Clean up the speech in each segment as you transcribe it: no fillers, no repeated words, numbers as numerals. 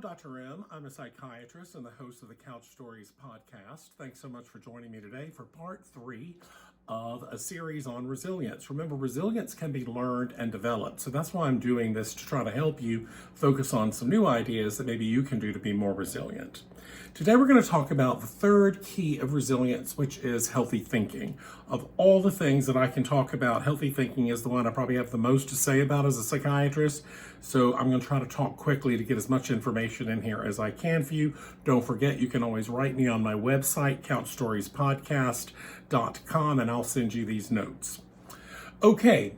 Dr. M. I'm a psychiatrist and the host of the Couch Stories podcast. Thanks so much for joining me today for part 3 of a series on resilience. Remember, resilience can be learned and developed. So that's why I'm doing this, to try to help you focus on some new ideas that maybe you can do to be more resilient. Today we're going to talk about the third key of resilience, which is healthy thinking. Of all the things that I can talk about, healthy thinking is the one I probably have the most to say about as a psychiatrist. So I'm going to try to talk quickly to get as much information in here as I can for you. Don't forget, you can always write me on my website, couchstoriespodcast.com, and I'll send you these notes. Okay.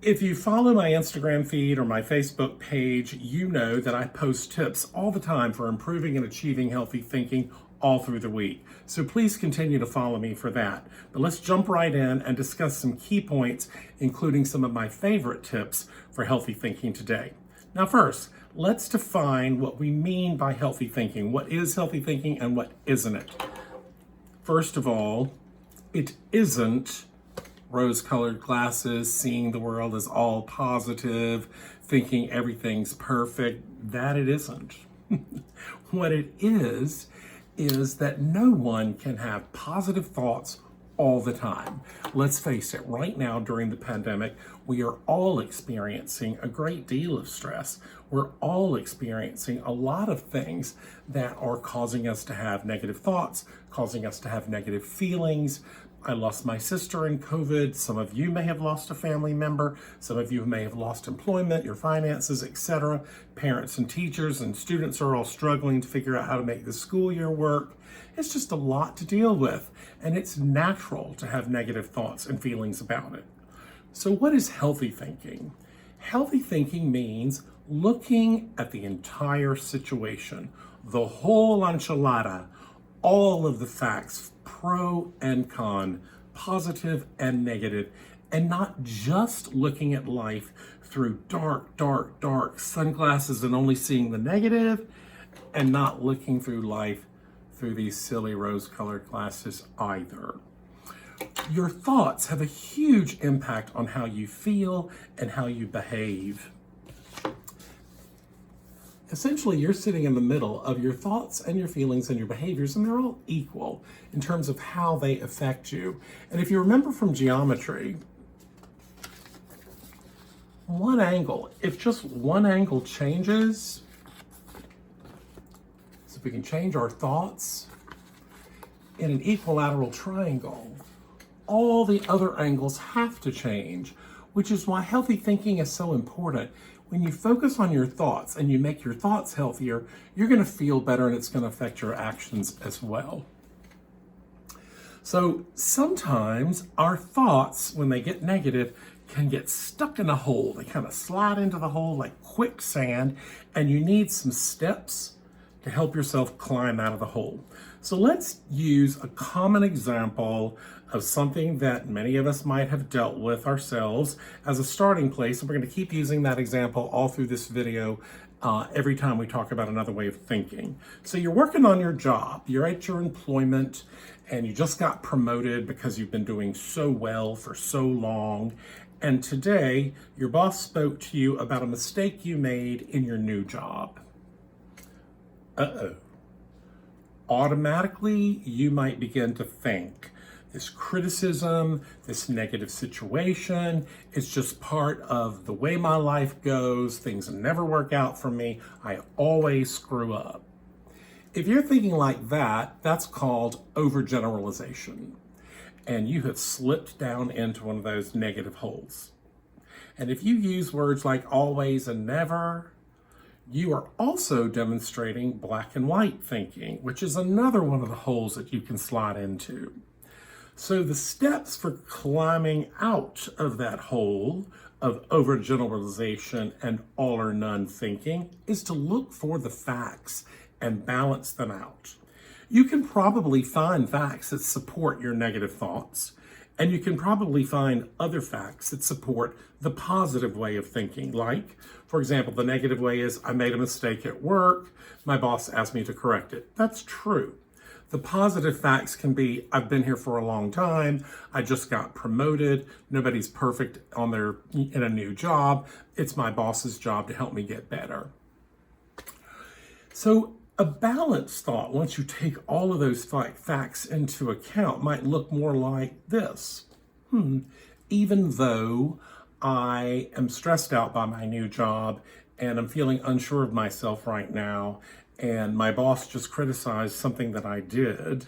If you follow my Instagram feed or my Facebook page, you know that I post tips all the time for improving and achieving healthy thinking all through the week. So please continue to follow me for that. But let's jump right in and discuss some key points, including some of my favorite tips for healthy thinking today. Now first, let's define what we mean by healthy thinking. What is healthy thinking and what isn't it? First of all, it isn't rose-colored glasses, seeing the world as all positive, thinking everything's perfect. That it isn't. What it is that no one can have positive thoughts all the time. Let's face it, right now during the pandemic, we are all experiencing a great deal of stress. We're all experiencing a lot of things that are causing us to have negative thoughts, causing us to have negative feelings. I lost my sister in COVID. Some of you may have lost a family member. Some of you may have lost employment, your finances, etc. Parents and teachers and students are all struggling to figure out how to make the school year work. It's just a lot to deal with, and it's natural to have negative thoughts and feelings about it. So what is healthy thinking? Healthy thinking means looking at the entire situation, the whole enchilada, all of the facts, pro and con, positive and negative, and not just looking at life through dark sunglasses and only seeing the negative, and not looking through life through these silly rose-colored glasses either. Your thoughts have a huge impact on how you feel and how you behave. Essentially, you're sitting in the middle of your thoughts and your feelings and your behaviors, and they're all equal in terms of how they affect you. And if you remember from geometry, if just one angle changes, so if we can change our thoughts in an equilateral triangle, all the other angles have to change, which is why healthy thinking is so important. When you focus on your thoughts and you make your thoughts healthier, you're going to feel better, and it's going to affect your actions as well. So sometimes our thoughts, when they get negative, can get stuck in a hole. They kind of slide into the hole like quicksand, and you need some steps to help yourself climb out of the hole. So let's use a common example of something that many of us might have dealt with ourselves as a starting place. And we're going to keep using that example all through this video every time we talk about another way of thinking. So you're working on your job, you're at your employment, and you just got promoted because you've been doing so well for so long. And today, your boss spoke to you about a mistake you made in your new job. Automatically, you might begin to think, this criticism, this negative situation, it's just part of the way my life goes. Things never work out for me. I always screw up. If you're thinking like that, that's called overgeneralization. And you have slipped down into one of those negative holes. And if you use words like always and never, you are also demonstrating black and white thinking, which is another one of the holes that you can slide into. So the steps for climbing out of that hole of overgeneralization and all or none thinking is to look for the facts and balance them out. You can probably find facts that support your negative thoughts, and you can probably find other facts that support the positive way of thinking. Like, for example, the negative way is, I made a mistake at work, my boss asked me to correct it. That's true. The positive facts can be, I've been here for a long time, I just got promoted, nobody's perfect in a new job, it's my boss's job to help me get better. So a balanced thought, once you take all of those facts into account, might look more like this. Even though I am stressed out by my new job and I'm feeling unsure of myself right now, and my boss just criticized something that I did,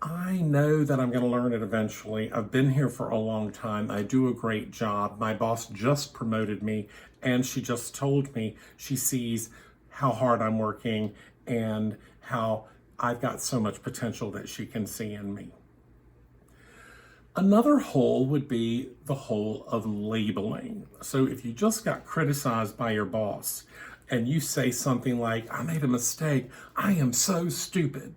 I know that I'm going to learn it eventually. I've been here for a long time. I do a great job. My boss just promoted me, and she just told me she sees how hard I'm working and how I've got so much potential that she can see in me. Another hole would be the hole of labeling. So if you just got criticized by your boss and you say something like, I made a mistake, I am so stupid.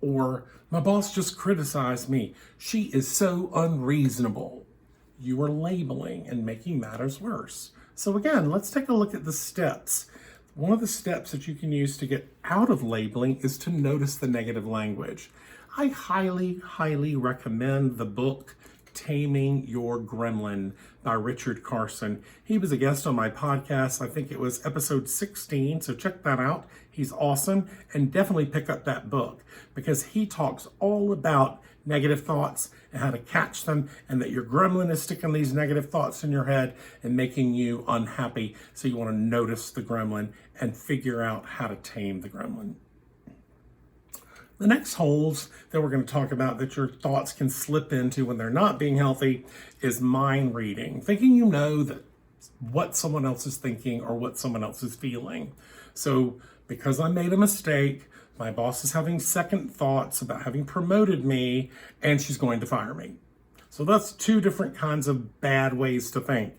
Or my boss just criticized me, she is so unreasonable. You are labeling and making matters worse. So again, let's take a look at the steps. One of the steps that you can use to get out of labeling is to notice the negative language. I highly recommend the book Taming Your Gremlin by Richard Carson. He was a guest on my podcast. I think it was episode 16, so check that out. He's awesome, and definitely pick up that book because he talks all about negative thoughts and how to catch them, and that your gremlin is sticking these negative thoughts in your head and making you unhappy. So you want to notice the gremlin and figure out how to tame the gremlin. The next holes that we're going to talk about that your thoughts can slip into when they're not being healthy is mind reading, thinking you know that what someone else is thinking or what someone else is feeling. So because I made a mistake, my boss is having second thoughts about having promoted me and she's going to fire me. So that's two different kinds of bad ways to think.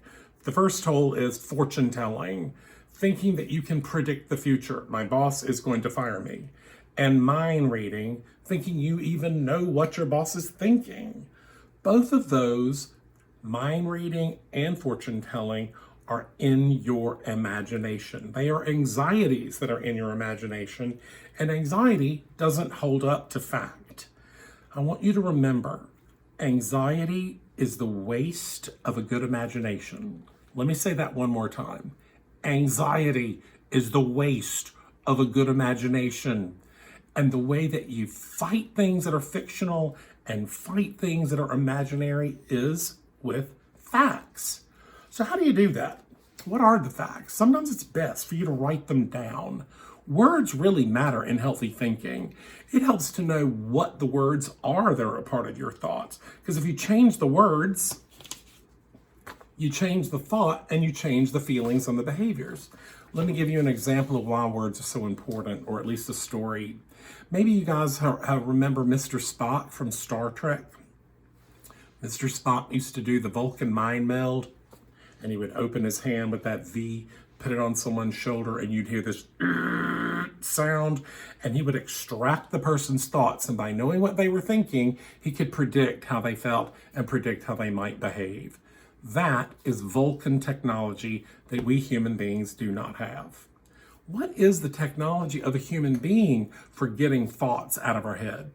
The first hole is fortune telling, thinking that you can predict the future. My boss is going to fire me. And mind reading, thinking you even know what your boss is thinking. Both of those, mind reading and fortune telling, are in your imagination. They are anxieties that are in your imagination, and anxiety doesn't hold up to fact. I want you to remember, anxiety is the waste of a good imagination. Let me say that one more time. Anxiety is the waste of a good imagination. And the way that you fight things that are fictional and fight things that are imaginary is with facts. So how do you do that? What are the facts? Sometimes it's best for you to write them down. Words really matter in healthy thinking. It helps to know what the words are that are a part of your thoughts. Because if you change the words, you change the thought and you change the feelings and the behaviors. Let me give you an example of why words are so important, or at least a story. Maybe you guys remember Mr. Spock from Star Trek. Mr. Spock used to do the Vulcan mind meld, and he would open his hand with that V, put it on someone's shoulder, and you'd hear this sound, and he would extract the person's thoughts, and by knowing what they were thinking, he could predict how they felt and predict how they might behave. That is Vulcan technology that we human beings do not have. What is the technology of a human being for getting thoughts out of our head?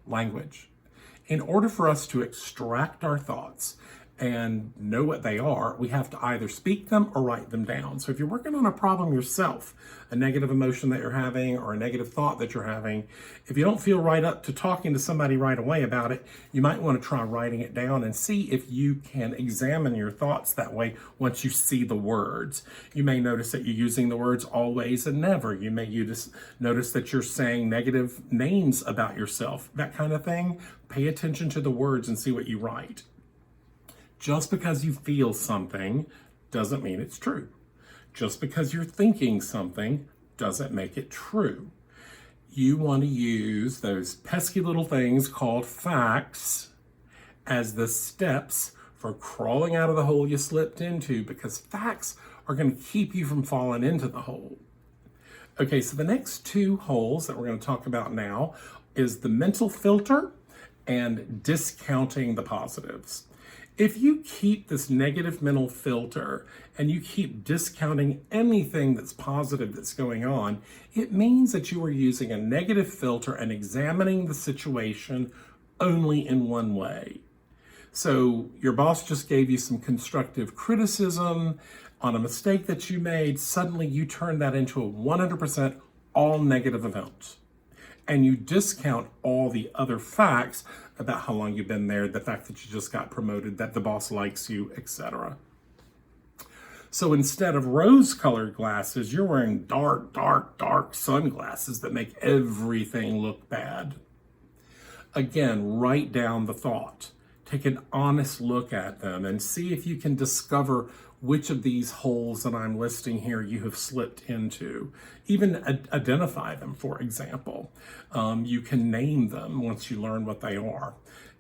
Language. In order for us to extract our thoughts and know what they are, we have to either speak them or write them down. So if you're working on a problem yourself, a negative emotion that you're having or a negative thought that you're having, if you don't feel right up to talking to somebody right away about it, you might want to try writing it down and see if you can examine your thoughts that way once you see the words. You may notice that you're using the words always and never. You may notice that you're saying negative names about yourself, that kind of thing. Pay attention to the words and see what you write. Just because you feel something doesn't mean it's true. Just because you're thinking something doesn't make it true. You want to use those pesky little things called facts as the steps for crawling out of the hole you slipped into, because facts are going to keep you from falling into the hole. Okay, so the next two holes that we're going to talk about now is the mental filter and discounting the positives. If you keep this negative mental filter and you keep discounting anything that's positive that's going on, it means that you are using a negative filter and examining the situation only in one way. So your boss just gave you some constructive criticism, on a mistake that you made, suddenly you turn that into a 100% all negative event. And you discount all the other facts about how long you've been there, the fact that you just got promoted, that the boss likes you, etc. So instead of rose-colored glasses, you're wearing dark, dark, dark sunglasses that make everything look bad. Again, write down the thought. Take an honest look at them and see if you can discover which of these holes that I'm listing here you have slipped into. Even identify them, for example. You can name them once you learn what they are.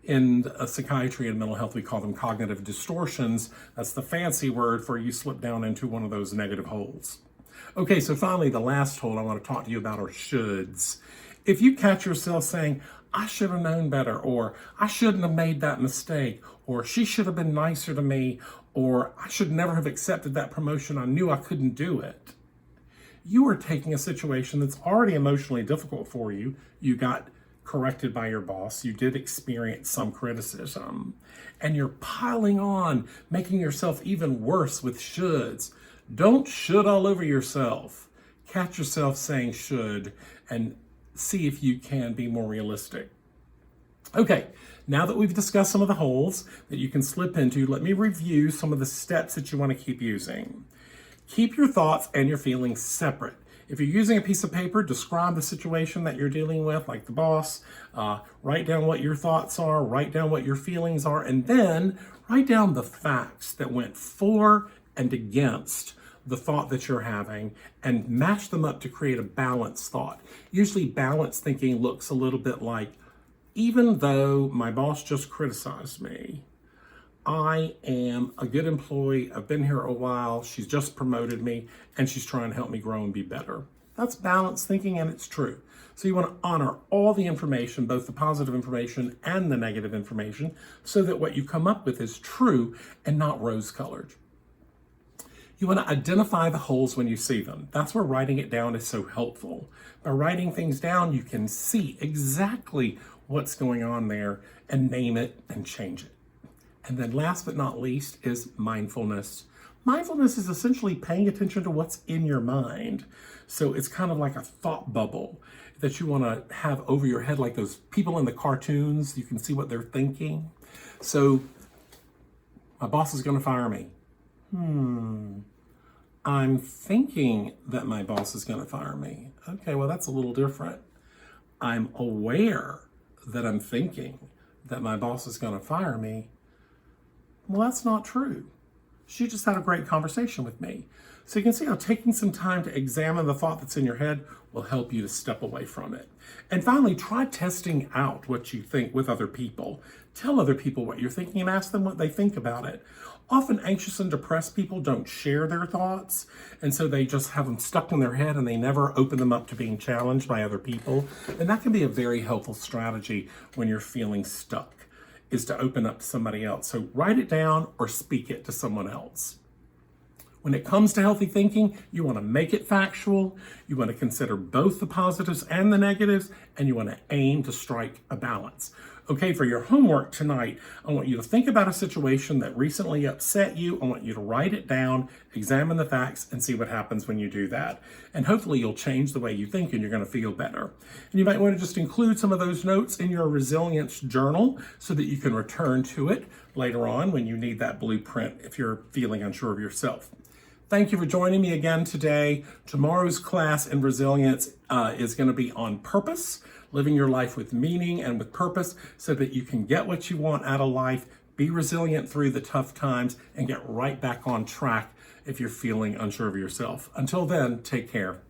In psychiatry and mental health, we call them cognitive distortions. That's the fancy word for you slip down into one of those negative holes. Okay, so finally, the last hole I want to talk to you about are shoulds. If you catch yourself saying, I should have known better, or I shouldn't have made that mistake, or she should have been nicer to me, or I should never have accepted that promotion, I knew I couldn't do it. You are taking a situation that's already emotionally difficult for you. You got corrected by your boss. You did experience some criticism. And you're piling on, making yourself even worse with shoulds. Don't should all over yourself. Catch yourself saying should and see if you can be more realistic. Okay, now that we've discussed some of the holes that you can slip into, let me review some of the steps that you want to keep using. Keep your thoughts and your feelings separate. If you're using a piece of paper, describe the situation that you're dealing with, like the boss. Write down what your thoughts are, write down what your feelings are, and then write down the facts that went for and against the thought that you're having and match them up to create a balanced thought. Usually balanced thinking looks a little bit like, even though my boss just criticized me, I am a good employee. I've been here a while. She's just promoted me and she's trying to help me grow and be better. That's balanced thinking and it's true. So you want to honor all the information, both the positive information and the negative information, so that what you come up with is true and not rose-colored. You want to identify the holes when you see them. That's where writing it down is so helpful. By writing things down, you can see exactly what's going on there and name it and change it. And then last but not least is mindfulness. Mindfulness is essentially paying attention to what's in your mind. So it's kind of like a thought bubble that you want to have over your head, like those people in the cartoons. You can see what they're thinking. So my boss is going to fire me. I'm thinking that my boss is going to fire me. Okay, well, that's a little different. I'm aware that I'm thinking that my boss is going to fire me. Well, that's not true. She just had a great conversation with me. So you can see how taking some time to examine the thought that's in your head will help you to step away from it. And finally, try testing out what you think with other people. Tell other people what you're thinking and ask them what they think about it. Often anxious and depressed people don't share their thoughts, and so they just have them stuck in their head and they never open them up to being challenged by other people. And that can be a very helpful strategy when you're feeling stuck, is to open up to somebody else. So write it down or speak it to someone else. When it comes to healthy thinking, you want to make it factual, you want to consider both the positives and the negatives, and you want to aim to strike a balance. Okay, for your homework tonight, I want you to think about a situation that recently upset you. I want you to write it down, examine the facts, and see what happens when you do that. And hopefully you'll change the way you think and you're going to feel better. And you might want to just include some of those notes in your resilience journal so that you can return to it later on when you need that blueprint if you're feeling unsure of yourself. Thank you for joining me again today. Tomorrow's class in resilience is going to be on purpose, living your life with meaning and with purpose so that you can get what you want out of life, be resilient through the tough times, and get right back on track if you're feeling unsure of yourself. Until then, take care.